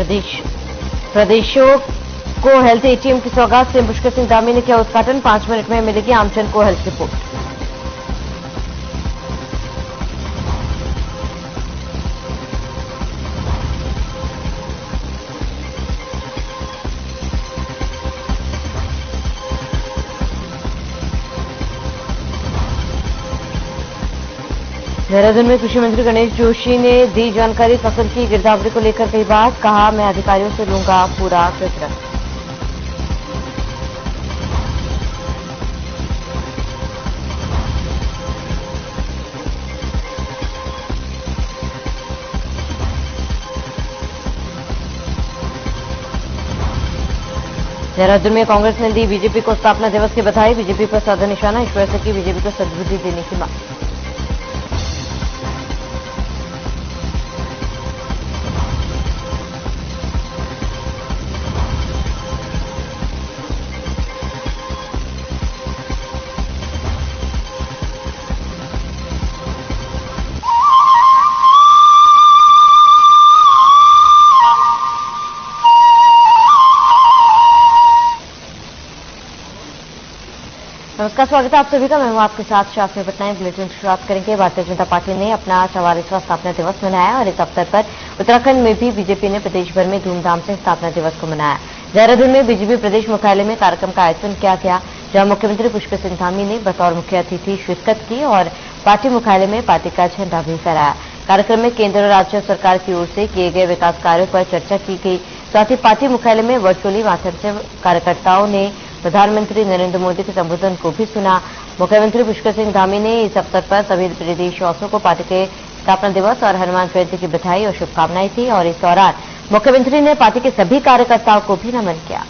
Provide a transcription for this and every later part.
प्रदेशों को health ATM की सौगात से पुष्कर सिंह धामी ने किया उद्घाटन। 5 मिनट में मिलेगी आमजन को हेल्थ रिपोर्ट। देहरादून में कृषि मंत्री गणेश जोशी ने दी जानकारी। फसल की गिरदावरी को लेकर कई बात कहा, मैं अधिकारियों से लूंगा पूरा विवरण। देहरादून में कांग्रेस ने दी बीजेपी को स्थापना दिवस की बधाई। बीजेपी पर साधा निशाना, ईश्वर से की बीजेपी को सद्बुद्धि देने की मांग। नमस्कार, स्वागत है आप सभी का। मैं हूं आपके साथ शाफिया पटनायक। बुलेटिन की शुरुआत करेंगे। भारतीय जनता पार्टी ने अपना 44वां स्थापना दिवस मनाया और इस अवसर पर उत्तराखंड में भी बीजेपी ने प्रदेश भर में धूमधाम से स्थापना दिवस को मनाया। देहरादून में बीजेपी प्रदेश मुख्यालय में कार्यक्रम का आयोजन किया गया, जहां मुख्यमंत्री पुष्कर सिंह धामी ने बतौर मुख्य अतिथि शिरकत की और पार्टी मुख्यालय में पार्टी का झंडा भी फहराया। कार्यक्रम में केंद्र और राज्य सरकार की ओर से किए गए विकास कार्यों पर चर्चा की गई। साथ ही पार्टी मुख्यालय में वर्चुअली माध्यम से कार्यकर्ताओं ने प्रधानमंत्री नरेंद्र मोदी के संबोधन को भी सुना। मुख्यमंत्री पुष्कर सिंह धामी ने इस अवसर पर सभी प्रदेशवासियों को पार्टी के स्थापना दिवस और हनुमान जयंती की बधाई और शुभकामनाएं दी और इस दौरान मुख्यमंत्री ने पार्टी के सभी कार्यकर्ताओं को भी नमन किया।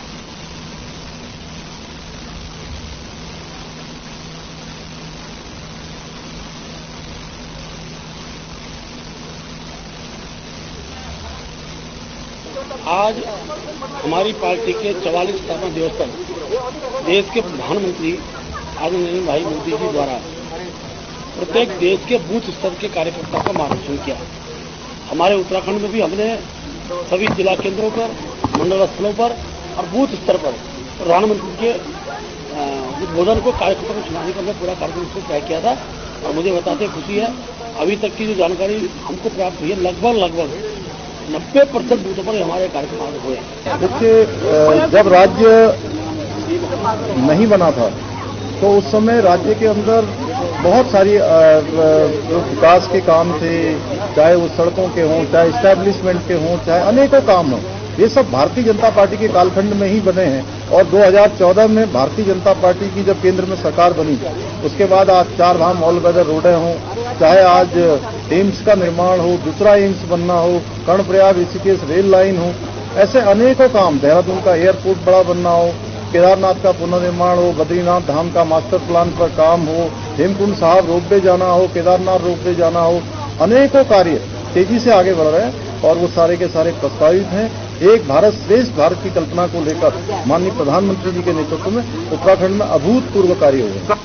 आज हमारी पार्टी के 44 स्थापना दिवस पर देश के प्रधानमंत्री आदरणीय नरेंद्र भाई मोदी जी द्वारा प्रत्येक देश के बूथ स्तर के कार्यकर्ताओं का मार्गदर्शन किया। हमारे उत्तराखंड में भी हमने सभी जिला केंद्रों पर, मंडल स्थलों पर और बूथ स्तर पर प्रधानमंत्री के उद्बोधन को कार्यकर्ताओं को सुनाने का पूरा कार्यक्रम से तय किया था। और मुझे बताते खुशी है, अभी तक की जो जानकारी हमको प्राप्त हुई है, लगभग 90% बूथों पर हमारे कार्यक्रम हुए। देखिए, जब राज्य नहीं बना था तो उस समय राज्य के अंदर बहुत सारी विकास के काम थे, चाहे वो सड़कों के हों, चाहे इस्टेब्लिशमेंट के हों, चाहे अनेकों काम हों। ये सब भारतीय जनता पार्टी के कालखंड में ही बने हैं। और 2014 में भारतीय जनता पार्टी की जब केंद्र में सरकार बनी, उसके बाद आज 4 धाम ऑल वेदर रोडें हों, चाहे आज एम्स का निर्माण हो, दूसरा एम्स बनना हो, कर्णप्रयाग ऋषिकेश रेल लाइन हो, ऐसे अनेकों काम, देहरादून का एयरपोर्ट बड़ा बनना हो, केदारनाथ का पुनर्निर्माण हो, बद्रीनाथ धाम का मास्टर प्लान पर काम हो, हेमकुंड साहब रोपवे जाना हो, केदारनाथ रोपवे जाना हो, अनेकों कार्य तेजी से आगे बढ़ रहे हैं और वो सारे के सारे प्रस्तावित हैं। एक भारत श्रेष्ठ भारत की कल्पना को लेकर माननीय प्रधानमंत्री जी के नेतृत्व में उत्तराखंड में अभूतपूर्व कार्य हुए।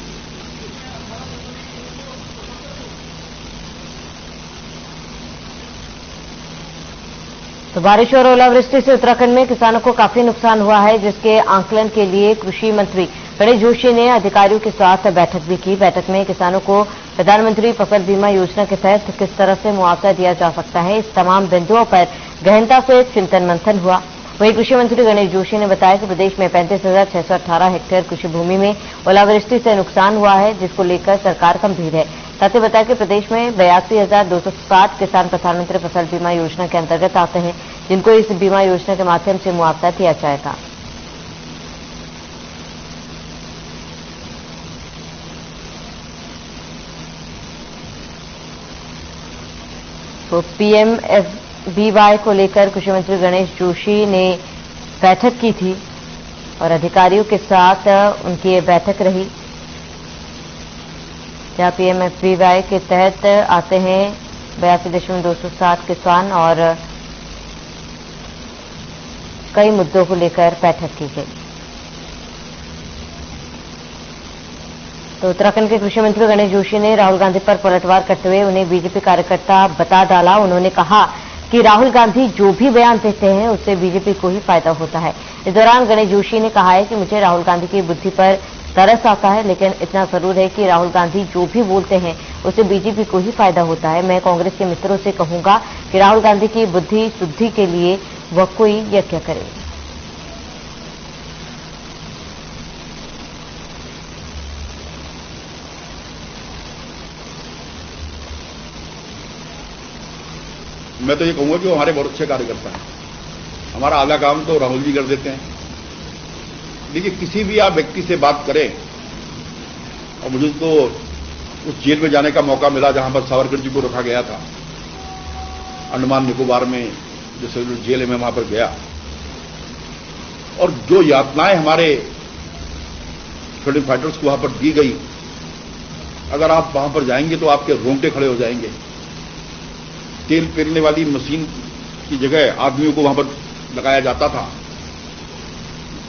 तो बारिश और ओलावृष्टि से उत्तराखंड में किसानों को काफी नुकसान हुआ है, जिसके आंकलन के लिए कृषि मंत्री गणेश जोशी ने अधिकारियों के साथ बैठक भी की। बैठक में किसानों को प्रधानमंत्री फसल बीमा योजना के तहत किस तरह से मुआवजा दिया जा सकता है, इस तमाम बिंदुओं पर गहनता से चिंतन मंथन हुआ। वहीं कृषि मंत्री गणेश जोशी ने बताया कि प्रदेश में 35,618 हेक्टेयर कृषि भूमि में ओलावृष्टि से नुकसान हुआ है, जिसको लेकर सरकार गंभीर है। साथ ही बताया कि प्रदेश में 82,260 किसान प्रधानमंत्री फसल बीमा योजना के अंतर्गत आते हैं, जिनको इस बीमा योजना के माध्यम से मुआवजा दिया जाएगा। तो पीएमएफबीवाई को लेकर कृषि मंत्री गणेश जोशी ने बैठक की थी और अधिकारियों के साथ उनकी ये बैठक रही, जहां पीएमएफबीवाई के तहत आते हैं 82,260 किसान और कई मुद्दों को लेकर बैठक की गई। तो उत्तराखंड के कृषि मंत्री गणेश जोशी ने राहुल गांधी पर पलटवार करते हुए उन्हें बीजेपी कार्यकर्ता बता डाला। उन्होंने कहा कि राहुल गांधी जो भी बयान देते हैं उससे बीजेपी को ही फायदा होता है। इस दौरान गणेश जोशी ने कहा है कि मुझे राहुल गांधी की बुद्धि पर तरस आता है, लेकिन इतना जरूर है कि राहुल गांधी जो भी बोलते हैं उससे बीजेपी को ही फायदा होता है। मैं कांग्रेस के मित्रों से कहूंगा कि राहुल गांधी की बुद्धि शुद्धि के लिए वह कोई यज्ञ करे। मैं तो ये कहूंगा कि वो हमारे बहुत अच्छे कार्यकर्ता हैं। हमारा आधा काम तो राहुल जी कर देते हैं। देखिए, किसी भी आप व्यक्ति से बात करें, और मुझे तो उस जेल में जाने का मौका मिला जहां पर सावरकर जी को रखा गया था, अंडमान निकोबार में जो सेलूलर जेल है, मैं वहां पर गया और जो यातनाएं हमारे फ्रीडम फाइटर्स को वहां पर दी गई, अगर आप वहां पर जाएंगे तो आपके रोंगटे खड़े हो जाएंगे। तेल पेरने वाली मशीन की जगह आदमियों को वहां पर लगाया जाता था,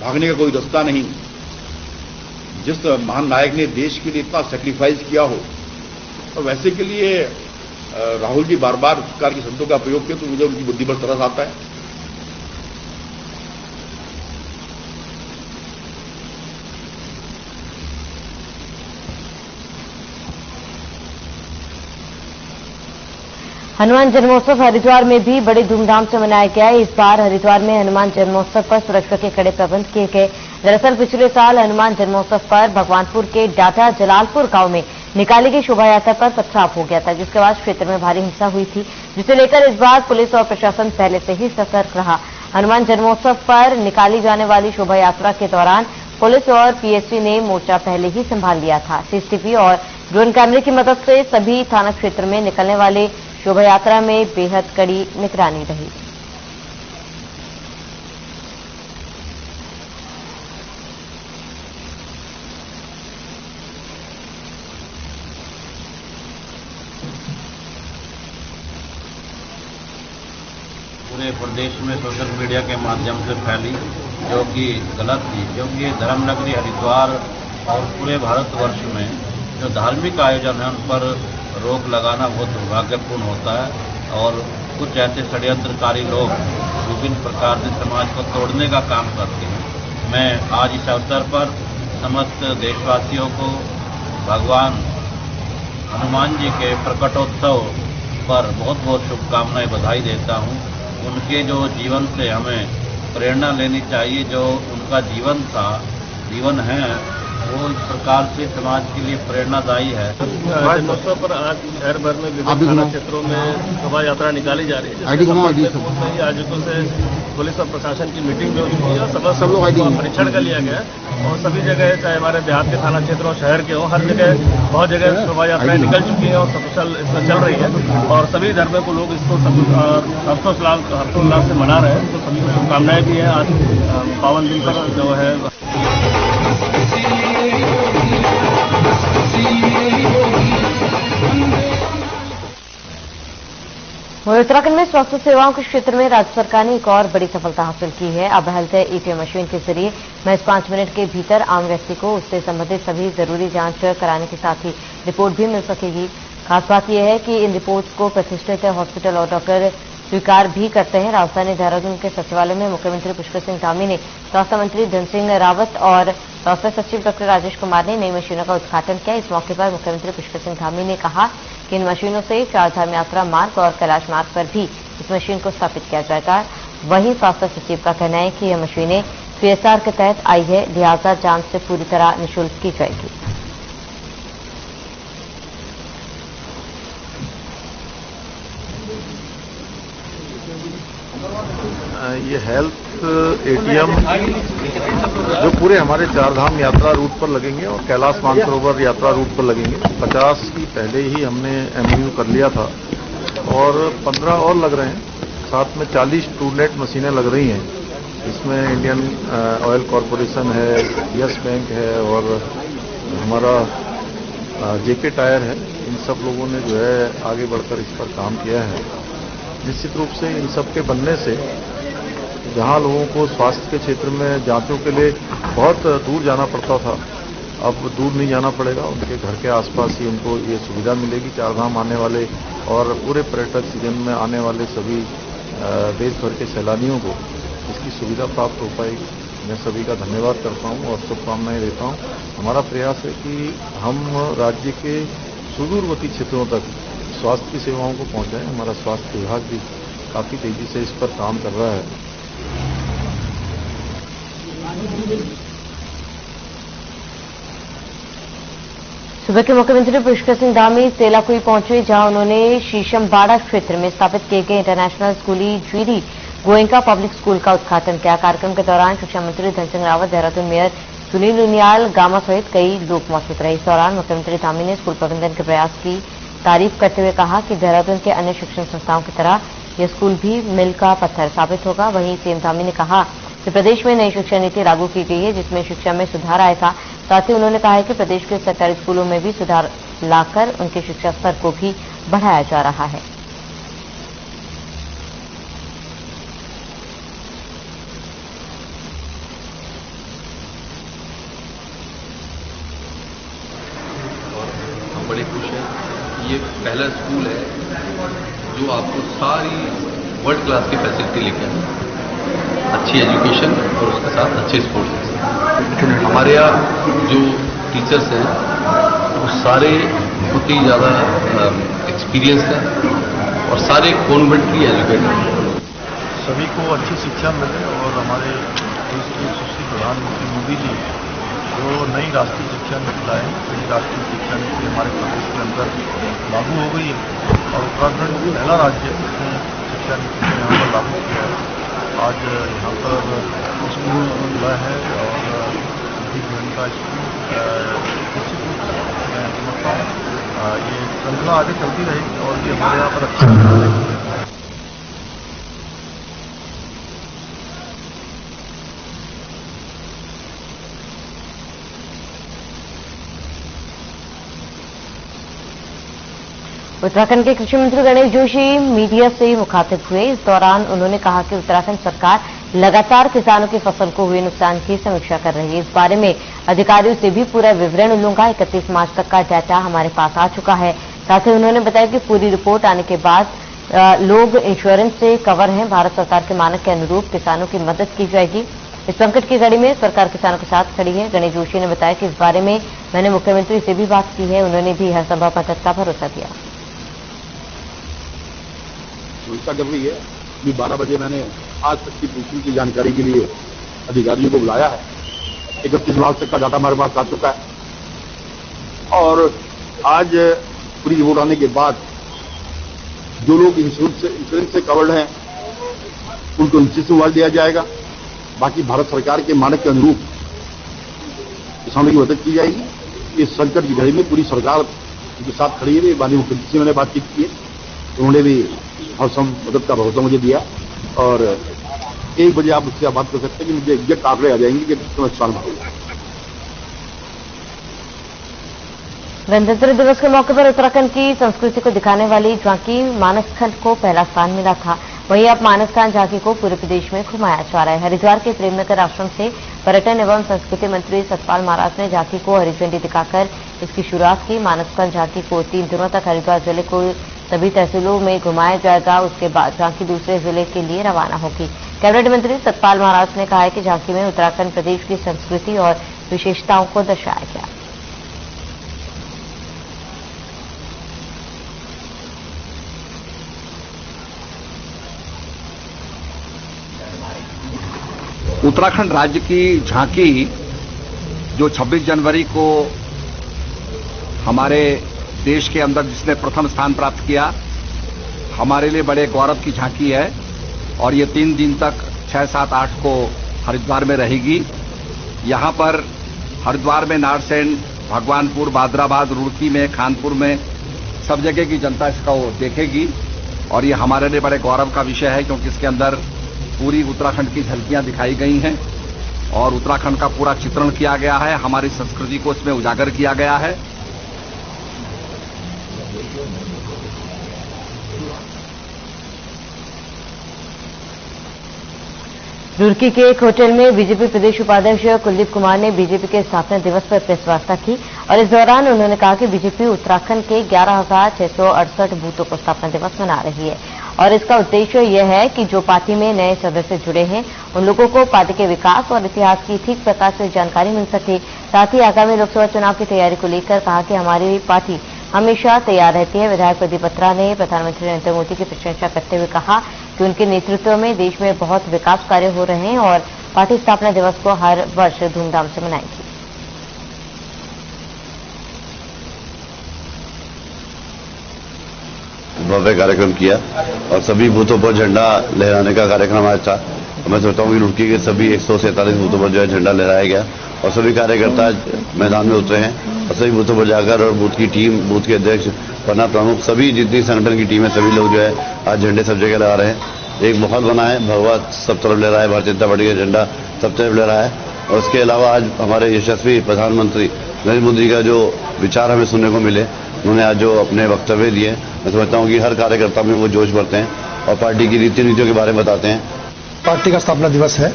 भागने का कोई रास्ता नहीं। जिस महान नायक ने देश के लिए इतना सैक्रिफाइस किया हो, और वैसे के लिए राहुल जी बार बार इस प्रकार के शब्दों का प्रयोग किया, तो मुझे उनकी बुद्धि पर तरस आता है। हनुमान जन्मोत्सव हरिद्वार में भी बड़ी धूमधाम से मनाया गया है। इस बार हरिद्वार में हनुमान जन्मोत्सव पर सुरक्षा के कड़े प्रबंध किए गए। दरअसल पिछले साल हनुमान जन्मोत्सव पर भगवानपुर के डाटा जलालपुर गांव में निकाली गई शोभा यात्रा पर पथराव हो गया था, जिसके बाद क्षेत्र में भारी हिंसा हुई थी, जिसे लेकर इस बार पुलिस और प्रशासन पहले से ही सतर्क रहा। हनुमान जन्मोत्सव पर निकाली जाने वाली शोभा यात्रा के दौरान पुलिस और पीएससी ने मोर्चा पहले ही संभाल लिया था। सीसीटीवी और ड्रोन कैमरे की मदद से सभी थाना क्षेत्र में निकलने वाले शोभा यात्रा में बेहद कड़ी निगरानी रही। पूरे प्रदेश में सोशल मीडिया के माध्यम से फैली, जो कि गलत थी, क्योंकि धर्मनगरी हरिद्वार और पूरे भारतवर्ष में जो धार्मिक आयोजन है उन पर रोक लगाना बहुत दुर्भाग्यपूर्ण होता है। और कुछ ऐसे षड्यंत्रकारी लोग विभिन्न प्रकार से समाज को तोड़ने का काम करते हैं। मैं आज इस अवसर पर समस्त देशवासियों को भगवान हनुमान जी के प्रकटोत्सव पर बहुत बहुत शुभकामनाएं, बधाई देता हूं। उनके जो जीवन से हमें प्रेरणा लेनी चाहिए, जो उनका जीवन था, जीवन है, वो इस प्रकार से समाज के लिए प्रेरणादायी है। जन्मोत्सव पर आज शहर भर में विभिन्न थाना क्षेत्रों में शोभा यात्रा निकाली जा रही है। आयोजकों से पुलिस और प्रशासन की मीटिंग भी हो चुकी है और सब लोग परीक्षण कर लिया गया है। और सभी जगह, चाहे हमारे देहात के थाना क्षेत्र और शहर के हों, हर जगह बहुत जगह शोभा यात्राएं निकल चुकी हैं और सकुशल इसमें चल रही है। और सभी धर्मों को लोग इसको हर्षोल्लास से मना रहे हैं। तो सभी को शुभकामनाएं भी हैं आज पावन दिन पर जो है। उत्तराखंड में स्वास्थ्य सेवाओं के क्षेत्र में राज्य सरकार ने एक और बड़ी सफलता हासिल की है। अब हेल्थ एटीएम मशीन के जरिए महज 5 मिनट के भीतर आम व्यक्ति को उससे संबंधित सभी जरूरी जांच कराने के साथ ही रिपोर्ट भी मिल सकेगी। खास बात यह है कि इन रिपोर्ट्स को प्रतिष्ठित हॉस्पिटल और डॉक्टर स्वीकार भी करते हैं। राजधानी देहरादून के सचिवालय में मुख्यमंत्री पुष्कर सिंह धामी ने, स्वास्थ्य मंत्री धन सिंह रावत और स्वास्थ्य सचिव डॉक्टर राजेश कुमार ने नई मशीनों का उद्घाटन किया। इस मौके पर मुख्यमंत्री पुष्कर सिंह धामी ने कहा कि इन मशीनों से चारधाम यात्रा मार्ग और कैलाश मार्ग पर भी इस मशीन को स्थापित किया जाएगा। वहीं स्वास्थ्य सचिव का कहना है कि यह मशीनें सीएसआर के तहत आई है, लिहाजा जांच से पूरी तरह निःशुल्क की जाएगी। ये हेल्थ एटीएम जो पूरे हमारे चारधाम यात्रा रूट पर लगेंगे और कैलाश मानसरोवर यात्रा रूट पर लगेंगे। 50 की पहले ही हमने एमओयू कर लिया था और 15 और लग रहे हैं। साथ में 40 ट्रूनेट मशीनें लग रही हैं। इसमें इंडियन ऑयल कॉरपोरेशन है, यस बैंक है और हमारा जेके टायर है। इन सब लोगों ने जो है आगे बढ़कर इस पर काम किया है। निश्चित रूप से इन सब के बनने से जहां लोगों को स्वास्थ्य के क्षेत्र में जांचों के लिए बहुत दूर जाना पड़ता था, अब दूर नहीं जाना पड़ेगा। उनके घर के आसपास ही उनको ये सुविधा मिलेगी। चारधाम आने वाले और पूरे पर्यटक सीजन में आने वाले सभी देश भर के सैलानियों को इसकी सुविधा प्राप्त हो पाएगी। मैं सभी का धन्यवाद करता हूं और शुभकामनाएं देता हूं। हमारा प्रयास है कि हम राज्य के सुदूरवर्ती क्षेत्रों तक स्वास्थ्य की सेवाओं को पहुंचाएं। हमारा स्वास्थ्य विभाग भी काफी तेजी से इस पर काम कर रहा है। सुबह के मुख्यमंत्री पुष्कर सिंह धामी सेलाकुई पहुंचे, जहां उन्होंने शीशमबाड़ा क्षेत्र में स्थापित किए गए इंटरनेशनल स्कूली जीडी गोयंका पब्लिक स्कूल का उद्घाटन किया। कार्यक्रम के दौरान शिक्षा मंत्री धन सिंह रावत, देहरादून मेयर सुनील उनियाल गामा सहित कई लोग मौजूद रहे। इस दौरान मुख्यमंत्री धामी ने स्कूल प्रबंधन के प्रयास की तारीफ करते हुए कहा कि देहरादून के अन्य शिक्षण संस्थाओं की तरह यह स्कूल भी मील का पत्थर साबित होगा। वहीं सीएम धामी ने कहा कि प्रदेश में नई शिक्षा नीति लागू की गई है, जिसमें शिक्षा में सुधार आएगा। साथ ही उन्होंने कहा है कि प्रदेश के सरकारी स्कूलों में भी सुधार लाकर उनके शिक्षा स्तर को भी बढ़ाया जा रहा है। हम बड़े खुश हैं। ये पहला स्कूल है जो आपको सारी वर्ल्ड क्लास की फैसिलिटी लेके आए, अच्छी एजुकेशन और उसके साथ अच्छे स्पोर्ट्स। हमारे यहाँ जो टीचर्स हैं वो सारे बहुत ही ज़्यादा एक्सपीरियंस्ड हैं और सारे कॉन्वेंटली एजुकेटेड हैं। सभी को अच्छी शिक्षा मिले और हमारे देश के यशस्वी प्रधानमंत्री मोदी जी जो नई राष्ट्रीय शिक्षा नीति लाए, नई राष्ट्रीय शिक्षा नीति हमारे प्रदेश के अंदर लागू हो गई है और उत्तराखंड पहला राज्य जिसने शिक्षा नीति को यहाँ पर लागू किया है। आज यहाँ पर स्कूल खुला है और का स्कूल निश्चित रूप से मैं समझता हूँ ये श्रृंखला आगे चलती रहेगी और ये हमारे यहाँ पर अच्छा रहेगी। उत्तराखंड के कृषि मंत्री गणेश जोशी मीडिया से मुखातिब हुए। इस दौरान उन्होंने कहा कि उत्तराखंड सरकार लगातार किसानों की फसल को हुए नुकसान की समीक्षा कर रही है। इस बारे में अधिकारियों से भी पूरा विवरण लूंगा। 31 मार्च तक का डाटा हमारे पास आ चुका है। साथ ही उन्होंने बताया कि पूरी रिपोर्ट आने के बाद लोग इंश्योरेंस से कवर हैं। भारत सरकार के मानक के अनुरूप किसानों की मदद की जाएगी। इस संकट की घड़ी में सरकार किसानों के साथ खड़ी है। गणेश जोशी ने बताया कि इस बारे में मैंने मुख्यमंत्री से भी बात की है। उन्होंने भी हर संभव मदद का भरोसा दिया। सुरक्षा कर रही है। अभी 12 बजे मैंने आज तक की पूछने की जानकारी के लिए अधिकारियों को बुलाया है। 31 मार्च तक का डाटा हमारे पास आ चुका है और आज पूरी रिपोर्ट आने के बाद जो लोग इंश्योरेंस से कवर्ड हैं उनको निश्चित मुआवजा दिया जाएगा। बाकी भारत सरकार के मानक के अनुरूप किसानों की मदद की जाएगी। इस संकट की घड़ी में पूरी सरकार उनके साथ खड़ी है। माननीय मुख्यमंत्री से मैंने बातचीत की है, उन्होंने भी हर संभव मदद का भरोसा मुझे दिया और 1 बजे आप उससे बात कर सकते हैं कि मुझे एग्जैक्ट आंकड़े आ जाएंगे कि कितना नुकसान होगा। गणतंत्र दिवस के मौके पर उत्तराखंड की संस्कृति को दिखाने वाली झांकी मानसखंड को पहला स्थान मिला था। वहीं अब मानसखंड झांकी को पूरे प्रदेश में घुमाया जा रहा है। हरिद्वार के प्रेमनगर आश्रम से पर्यटन एवं संस्कृति मंत्री सतपाल महाराज ने झांकी को हरी झंडी दिखाकर इसकी शुरुआत की। मानसखंड झांकी को 3 दिनों तक हरिद्वार जिले को सभी तहसीलों में घुमाया जाएगा। उसके बाद झांकी दूसरे जिले के लिए रवाना होगी। कैबिनेट मंत्री सतपाल महाराज ने कहा है कि झांकी में उत्तराखंड प्रदेश की संस्कृति और विशेषताओं को दर्शाया गया। उत्तराखंड राज्य की झांकी जो 26 जनवरी को हमारे देश के अंदर जिसने प्रथम स्थान प्राप्त किया, हमारे लिए बड़े गौरव की झांकी है और ये 3 दिन तक 6, 7, 8 को हरिद्वार में रहेगी। यहां पर हरिद्वार में नारसेन, भगवानपुर, बादराबाद, रुड़की में, खानपुर में सब जगह की जनता इसको देखेगी और ये हमारे लिए बड़े गौरव का विषय है क्योंकि इसके अंदर पूरी उत्तराखंड की झलकियां दिखाई गई हैं और उत्तराखंड का पूरा चित्रण किया गया है। हमारी संस्कृति को इसमें उजागर किया गया है। रुड़की के एक होटल में बीजेपी प्रदेश उपाध्यक्ष कुलदीप कुमार ने बीजेपी के स्थापना दिवस पर प्रेस वार्ता की और इस दौरान उन्होंने कहा कि बीजेपी उत्तराखंड के 11,668 बूथों को स्थापना दिवस मना रही है और इसका उद्देश्य यह है कि जो पार्टी में नए सदस्य जुड़े हैं उन लोगों को पार्टी के विकास और इतिहास की ठीक प्रकार से जानकारी मिल सके। साथ ही आगामी लोकसभा चुनाव की तैयारी को लेकर कहा कि हमारी पार्टी हमेशा तैयार रहती है। विधायक प्रदीप बत्रा ने प्रधानमंत्री नरेंद्र मोदी की प्रशंसा करते हुए कहा कि उनके नेतृत्व में देश में बहुत विकास कार्य हो रहे हैं और पार्टी स्थापना दिवस को हर वर्ष धूमधाम से मनाएगी। भव्य कार्यक्रम किया और सभी बूथों पर झंडा लहराने का कार्यक्रम आज था। मैं सोचता हूँ कि रुड़की के सभी 147 बूथों पर जो है झंडा लहराया गया और सभी कार्यकर्ता मैदान में उतरे हैं और सभी बूथों पर जाकर और बूथ की टीम, बूथ के अध्यक्ष, पन्ना प्रमुख, सभी जितनी संगठन की टीम है सभी लोग जो है आज झंडे सब जगह लगा रहे हैं। एक माहौल बना है, भगवा सब तरफ ले रहा है, भारतीय जनता पार्टी का झंडा सब तरफ ले रहा है। और उसके अलावा आज हमारे यशस्वी प्रधानमंत्री नरेंद्र मोदी का जो विचार हमें सुनने को मिले, उन्होंने आज जो अपने वक्तव्य दिए, मैं समझता हूँ कि हर कार्यकर्ता में वो जोश भरते हैं और पार्टी की रीति नीतियों के बारे में बताते हैं। पार्टी का स्थापना दिवस है।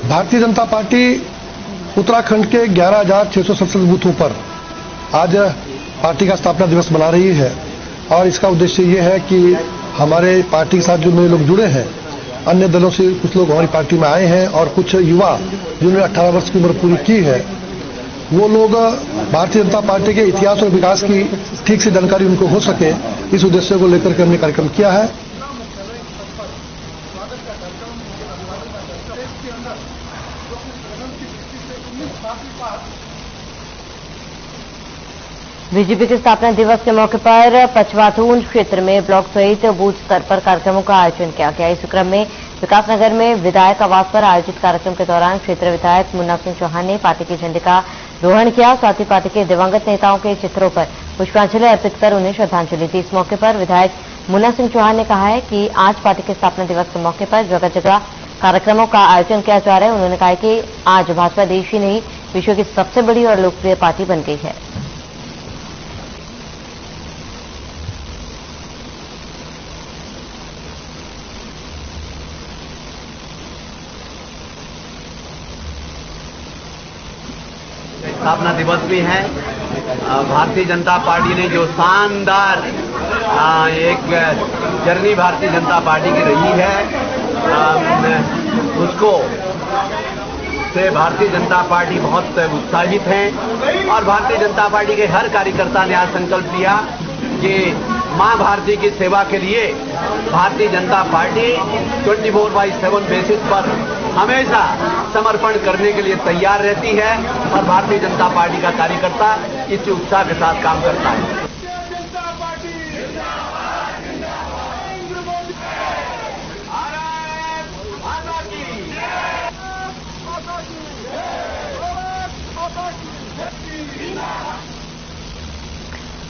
भारतीय जनता पार्टी उत्तराखंड के 11,667 बूथों पर आज पार्टी का स्थापना दिवस मना रही है और इसका उद्देश्य ये है कि हमारे पार्टी के साथ जो नए लोग जुड़े हैं, अन्य दलों से कुछ लोग हमारी पार्टी में आए हैं और कुछ युवा जिन्होंने 18 वर्ष की उम्र पूरी की है, वो लोग भारतीय जनता पार्टी के इतिहास और विकास की ठीक से जानकारी उनको हो सके, इस उद्देश्य को लेकर के हमने कार्यक्रम किया है। बीजेपी के स्थापना दिवस के मौके पर पचवाथून क्षेत्र में ब्लॉक सहित बूथ स्तर पर कार्यक्रमों का आयोजन किया गया। इस क्रम में विकासनगर में विधायक आवास पर आयोजित कार्यक्रम के दौरान क्षेत्र विधायक मुन्ना सिंह चौहान ने पार्टी के झंडे का रोहण किया। साथ ही पार्टी के दिवंगत नेताओं के चित्रों पर पुष्पांजलि अर्पित कर उन्हें श्रद्धांजलि दी। इस मौके पर विधायक मुन्ना सिंह चौहान ने कहा है कि आज पार्टी के स्थापना दिवस के मौके पर जगह जगह कार्यक्रमों का आयोजन किया जा रहा है। उन्होंने कहा कि आज भाजपा देश ही नहीं विश्व की सबसे बड़ी और लोकप्रिय पार्टी बन गई है। स्थापना दिवस भी है। भारतीय जनता पार्टी ने जो शानदार एक जर्नी भारतीय जनता पार्टी की रही है, उसको से भारतीय जनता पार्टी बहुत उत्साहित है और भारतीय जनता पार्टी के हर कार्यकर्ता ने आज संकल्प लिया कि मां भारती की सेवा के लिए भारतीय जनता पार्टी 24/7 बेसिस पर हमेशा समर्पण करने के लिए तैयार रहती है और भारतीय जनता पार्टी का कार्यकर्ता इस उत्साह के साथ काम करता है।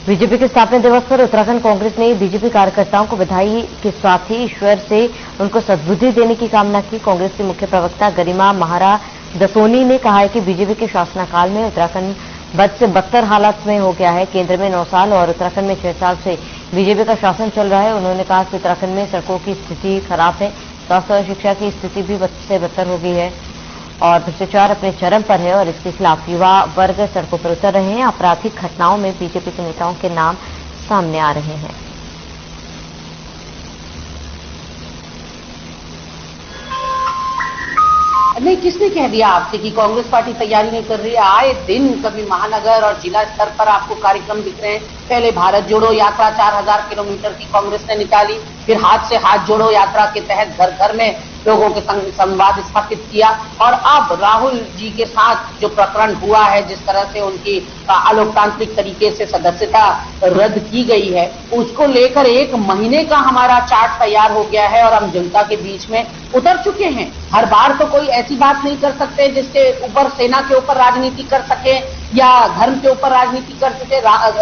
बीजेपी के स्थापना दिवस पर उत्तराखंड कांग्रेस ने बीजेपी कार्यकर्ताओं को बधाई के साथ ही ईश्वर से उनको सद्बुद्धि देने की कामना की। कांग्रेस की मुख्य प्रवक्ता गरिमा महारा दसोनी ने कहा है कि बीजेपी के शासनकाल में उत्तराखंड बद से बदतर हालात में हो गया है। केंद्र में 9 साल और उत्तराखंड में 6 साल से बीजेपी का शासन चल रहा है। उन्होंने कहा कि उत्तराखंड में सड़कों की स्थिति खराब है, स्वास्थ्य और शिक्षा की स्थिति भी बद से बदतर हो गई है और भ्रष्टाचार अपने चरम पर है और इसके खिलाफ युवा वर्ग सड़कों पर उतर रहे हैं। आपराधिक घटनाओं में बीजेपी के नेताओं के नाम सामने आ रहे हैं। नहीं, किसने कह दिया आपसे कि कांग्रेस पार्टी तैयारी नहीं कर रही है? आए दिन कभी महानगर और जिला स्तर पर आपको कार्यक्रम दिख रहे हैं। पहले भारत जोड़ो यात्रा 4000 किलोमीटर की कांग्रेस ने निकाली, फिर हाथ से हाथ जोड़ो यात्रा के तहत घर घर में लोगों के संग संवाद स्थापित किया और अब राहुल जी के साथ जो प्रकरण हुआ है, जिस तरह से उनकी अलोकतांत्रिक तरीके से सदस्यता रद्द की गई है, उसको लेकर 1 महीने का हमारा चार्ट तैयार हो गया है और हम जनता के बीच में उतर चुके हैं। हर बार तो कोई ऐसी बात नहीं कर सकते जिसके ऊपर सेना के ऊपर राजनीति कर सके या धर्म के ऊपर राजनीति कर सके।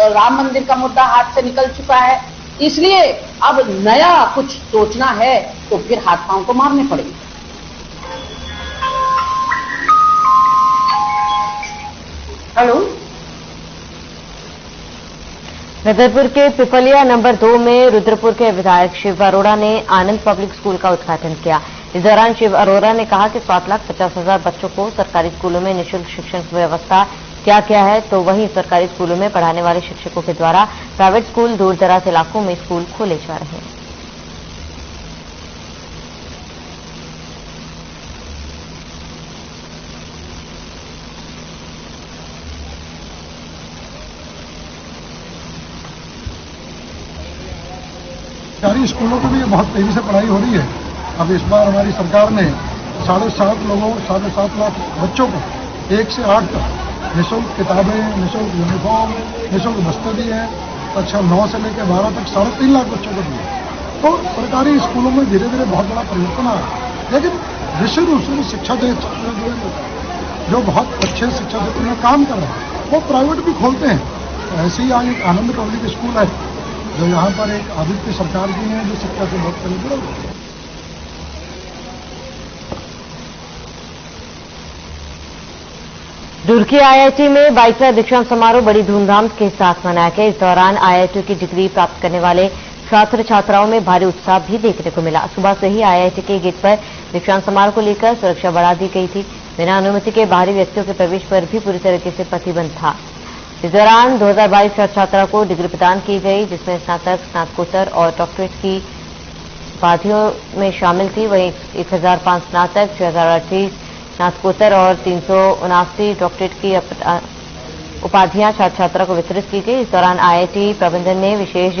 राम मंदिर का मुद्दा हाथ से निकल चुका है, इसलिए अब नया कुछ सोचना है तो फिर हाथ पांव को मारने पड़ेंगे। हेलो, रुद्रपुर के पिपलिया नंबर 2 में रुद्रपुर के विधायक शिव अरोड़ा ने आनंद पब्लिक स्कूल का उद्घाटन किया। इस दौरान शिव अरोड़ा ने कहा कि 7,50,000 बच्चों को सरकारी स्कूलों में निःशुल्क शिक्षण की व्यवस्था क्या है, तो वहीं सरकारी स्कूलों में पढ़ाने वाले शिक्षकों के द्वारा प्राइवेट स्कूल दूर दराज इलाकों में स्कूल खोले जा रहे हैं। सरकारी स्कूलों में भी बहुत तेजी से पढ़ाई हो रही है। अब इस बार हमारी सरकार ने 7.5 लाख बच्चों को 1 से 8 तक निःशुल्क किताबें, निःशुल्क यूनिफॉर्म, निःशुल्क बस्ते दिए हैं। कक्षा 9 से लेकर 12 तक 3.5 लाख बच्चों को दिए। तो सरकारी स्कूलों में धीरे धीरे बहुत बड़ा परिवर्तन आ रहा है। लेकिन विशेष रूप से शिक्षा जो बहुत अच्छे शिक्षा क्षेत्र में काम कर रहे हैं वो प्राइवेट भी खोलते हैं। तो ऐसे ही आज एक आनंद पब्लिक स्कूल है जो यहाँ पर एक आदित्य सरकार की है जो शिक्षा से बहुत करीब जुड़े हुए हैं। रुड़की आईआईटी में 22वां दीक्षांत समारोह बड़ी धूमधाम के साथ मनाया गया। इस दौरान आईआईटी की डिग्री प्राप्त करने वाले छात्र छात्राओं में भारी उत्साह भी देखने को मिला। सुबह से ही आईआईटी के गेट पर दीक्षांत समारोह को लेकर सुरक्षा बढ़ा दी गई थी। बिना अनुमति के बाहरी व्यक्तियों के प्रवेश पर भी पूरी तरीके से प्रतिबंध था। इस दौरान 2022 छात्र छात्राओं को डिग्री प्रदान की गई, जिसमें स्नातक, स्नातकोत्तर और डॉक्टरेट की उपाधियों में शामिल थी। वहीं 1005 स्नातक, 6038 स्नातकोत्तर और 379 डॉक्टरेट की उपाधियां छात्र छात्रा को वितरित की गई। इस दौरान आईआईटी प्रबंधन ने विशेष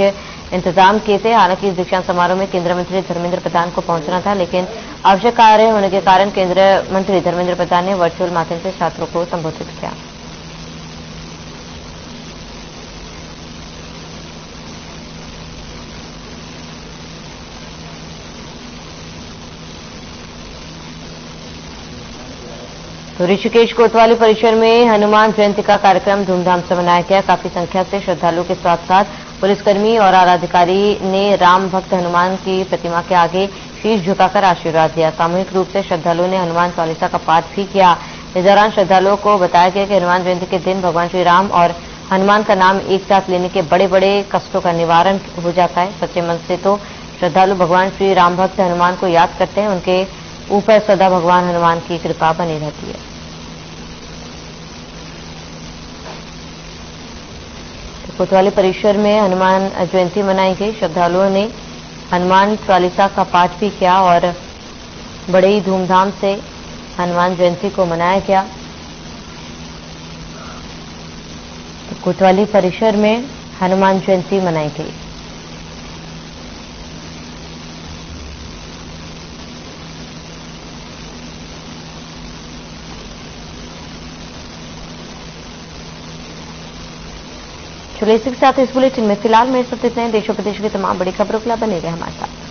इंतजाम किए थे। हालांकि इस दीक्षांत समारोह में केंद्रीय मंत्री धर्मेंद्र प्रधान को पहुंचना था, लेकिन आवश्यक कार्य होने के कारण केंद्रीय मंत्री धर्मेंद्र प्रधान ने वर्चुअल माध्यम से छात्रों को संबोधित किया। तो ऋषिकेश कोतवाली परिसर में हनुमान जयंती का कार्यक्रम धूमधाम से मनाया गया। काफी संख्या से श्रद्धालुओं के साथ साथ पुलिसकर्मी और आराधिकारी ने राम भक्त हनुमान की प्रतिमा के आगे शीश झुकाकर आशीर्वाद दिया। सामूहिक रूप से श्रद्धालुओं ने हनुमान चालीसा का पाठ भी किया। इस दौरान श्रद्धालुओं को बताया गया कि हनुमान जयंती के दिन भगवान श्री राम और हनुमान का नाम एक साथ लेने के बड़े बड़े कष्टों का निवारण हो जाता है। सच्चे मन से तो श्रद्धालु भगवान श्री राम भक्त हनुमान को याद करते हैं। उनके ऊपर सदा भगवान हनुमान की कृपा बनी रहती है। कोतवाली परिसर में हनुमान जयंती मनाई गई। श्रद्धालुओं ने हनुमान चालीसा का पाठ भी किया और बड़े ही धूमधाम से हनुमान जयंती को मनाया गया। तो कोतवाली परिसर में हनुमान जयंती मनाई गई। चलिए इसी के साथ इस बुलेटिन में फिलहाल मेरे साथ इतने। देश और प्रदेश की तमाम बड़ी खबरों के लिए बने रहे हमारे साथ।